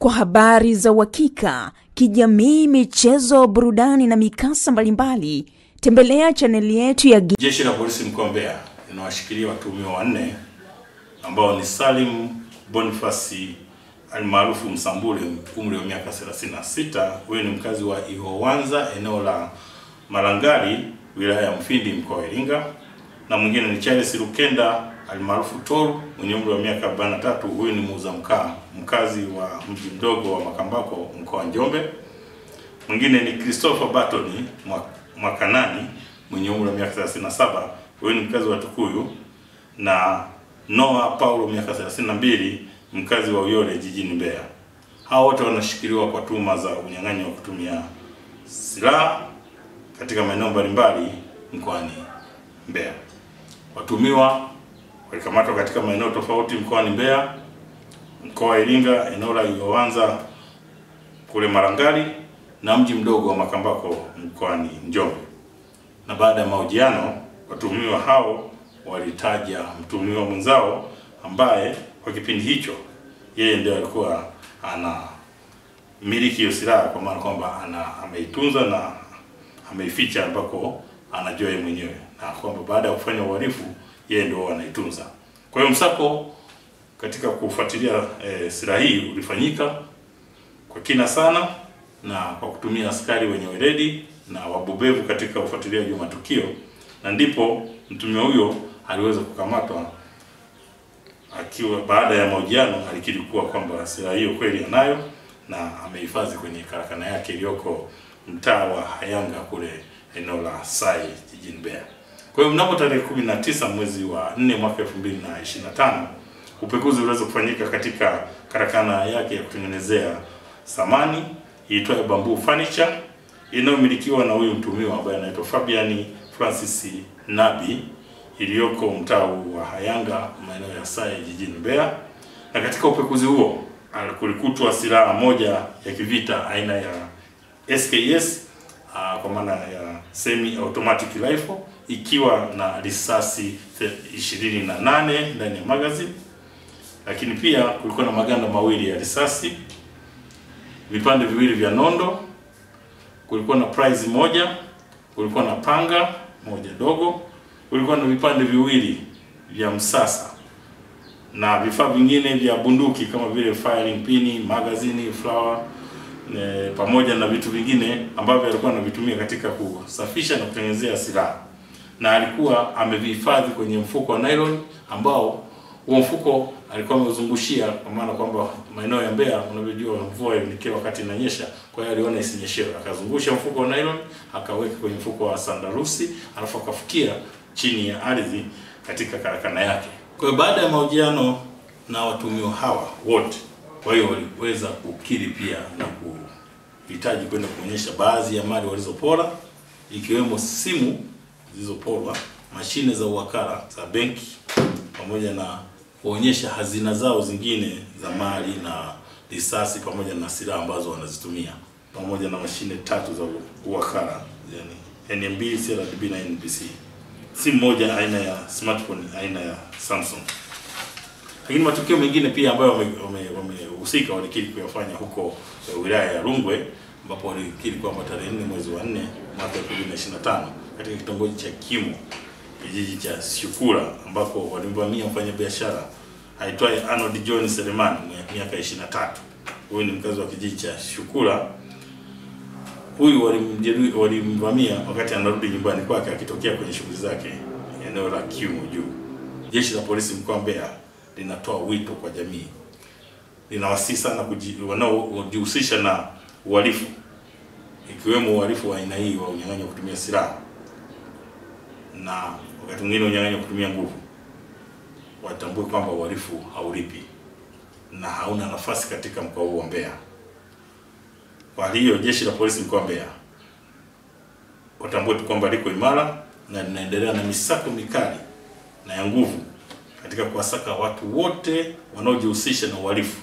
kwa habari za uhakika, kijamii, michezo, burudani na mikasa mbalimbali, tembelea chaneli yetu ya Jeshi la Polisi mkoa wa Mbeya linawashikilia watuhumiwa 4 ambao ni Salim Boniface almaarufu Msambule, umri wa miaka 36. Huyu ni mkazi wa Ihowanza, eneo la Malangari, wilaya ya Mfindi, mkoa wa Iringa. Na mwingine ni Charles Lukenda almaarufu Toru, mwenye umri wa miaka 43. Huyu ni muuza mkaa, mkazi wa mji mdogo wa Makambako, mkoa wa Njombe. Mwingine ni Christopher Batoni Mwakanani, mwenye umri wa miaka 37. Huyu ni mkazi wa Tukuyu. Na Noah Paulo, miaka 32, mkazi wa Uyole, jijini Mbeya. Hao wote wanashikiliwa kwa tuhuma za unyang'anyi wa kutumia silaha katika maeneo mbalimbali mkoani Mbeya. Watuhumiwa walikamatwa katika maeneo tofauti mkoani Mbeya, mkoa wa Iringa, eneo la Ihowanza kule Malangari, na mji mdogo wa Makambako mkoani Njombe. Na baada ya mahojiano, watuhumiwa hao walitaja mtuhumiwa mwenzao ambaye kwa kipindi hicho yeye ndiye alikuwa ana miliki hiyo silaha, kwa maana kwamba ameitunza na ameificha ambako anajua yeye mwenyewe, na kwamba baada ya kufanya uhalifu yeye ndio anaitunza. Kwa hiyo msako katika kufuatilia silaha hii ulifanyika kwa kina sana na kwa kutumia askari wenye weledi na wabobevu katika ufuatiliaji wa matukio, na ndipo mtuhumiwa huyo aliweza kukamatwa akiwa baada ya mahojiano alikiri kuwa kwamba silaha hiyo kweli anayo na amehifadhi kwenye karakana yake iliyoko mtaa wa Hayanga kule eneo la Sai, jijini Mbeya. Kwa hiyo mnamo tarehe 19 mwezi wa 4 mwaka 2025, upekuzi uliweza kufanyika katika karakana yake ya kutengenezea samani iitwayo Bamboo Furniture, inayomilikiwa na huyu mtuhumiwa ambaye anaitwa Fabian Francis Nabi, iliyoko mtaa wa Hayanga, maeneo ya Sai, jijini Mbeya. Na katika upekuzi huo kulikutwa silaha moja ya kivita aina ya SKS, kwa maana ya semi automatic rifle, ikiwa na risasi 28 ndani ya magazine. Lakini pia kulikuwa na maganda mawili ya risasi, vipande viwili vya nondo, kulikuwa na prize moja, kulikuwa na panga moja dogo, kulikuwa na vipande viwili vya msasa na vifaa vingine vya bunduki kama vile firing pin, magazine, flower, pamoja na vitu vingine ambavyo alikuwa anavitumia katika kusafisha na kutengenezea silaha. Na alikuwa amevihifadhi kwenye mfuko wa nylon ambao huo mfuko alikuwa ameuzungushia, kwa maana kwamba maeneo ya Mbeya unavyojua mvua kila wakati inanyesha, kwa hiyo aliona isinyeshewe, akazungusha mfuko wa nylon akaweka kwenye mfuko wa sandarusi, alafu akafukia chini ya ardhi katika karakana yake. Kwa hiyo baada ya mahojiano na watuhumiwa hawa wote, kwa hiyo waliweza kukiri pia na kuhitaji kwenda kuonyesha baadhi ya mali walizopora, ikiwemo simu zilizoporwa, mashine za uwakala za benki, pamoja na kuonyesha hazina zao zingine za mali na risasi pamoja na silaha ambazo wanazitumia, pamoja na mashine 3 za uwakala, yani NMB, CRDB na NBC. Simu moja aina ya smartphone aina ya Samsung. Lakini matukio mengine pia ambayo wamehusika walikiri kuyafanya huko wilaya ya Rungwe, ambapo walikiri kwamba tarehe 4 mwezi wa 4 mwaka 2025 katika kitongoji cha Kimo, kijiji cha Shukura, ambako walimvamia mfanyabiashara aitwaye Arnold John Selemani, miaka 23. Huyu ni mkazi wa kijiji cha Shukura. Huyu walimvamia wakati anarudi nyumbani kwake akitokea kwenye shughuli zake eneo la Kimo juu. Jeshi la Polisi mkoa wa Mbeya linatoa wito kwa jamii, linawasihi sana wanaojihusisha na uhalifu, ikiwemo uhalifu wa aina hii wa unyang'anyi wa kutumia silaha na wakati mwingine unyang'anyi wa kutumia nguvu, watambue kwamba uhalifu haulipi na hauna nafasi katika mkoa huu wa Mbeya. Kwa hiyo Jeshi la Polisi mkoa wa Mbeya watambue tu kwamba liko imara na linaendelea na misako mikali na ya nguvu katika kuwasaka watu wote wanaojihusisha na uhalifu